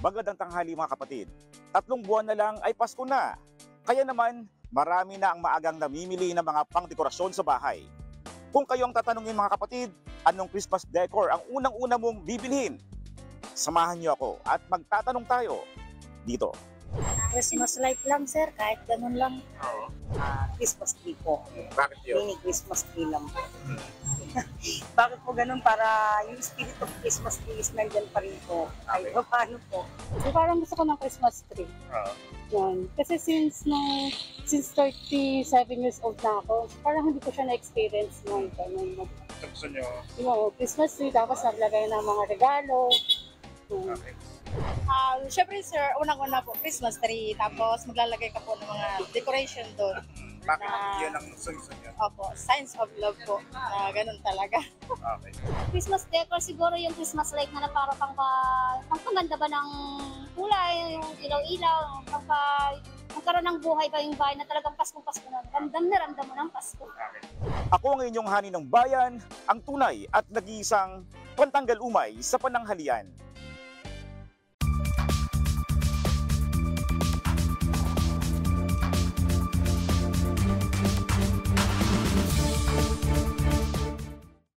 Magandang tanghali mga kapatid. 3 buwan na lang ay Pasko na. Kaya naman, marami na ang maagang namimili ng mga pangdekorasyon sa bahay. Kung kayo ang tatanungin mga kapatid, anong Christmas decor ang unang-una mong bibilhin? Samahan niyo ako at magtatanong tayo dito. Christmas light lang, sir. Kahit ganun lang. Oo. Christmas tree po. Bakit yun? Mini Christmas tree lang po. Bakit po ganun? Para yung spirit of Christmas tree is nandyan pa rin po. Ay, paano po? So, parang gusto ko ng Christmas tree. Yan. Kasi since 37 years old na ako, parang hindi ko siya na-experience ng ganun. Gusto niyo? Yung Christmas tree, tapos naglagay ng mga regalo. Okay. Syempre sir, unang-una po, Christmas tree. Tapos maglalagay ka po ng mga decoration doon. Bakit Na- yun ang gusto niyo? Opo, signs of love po. Na ganun talaga. Okay. Christmas decor siguro yung Christmas light na para pangpaganda ba ng kulay, yung ilaw-ilaw, magkaroon ng buhay ba yung bahay na talagang Pasko-Pasko na. Ramdam na ramdam mo ng Pasko. Ako ang inyong hani ng bayan, ang tunay at nag-iisang pantanggal umay sa pananghalian.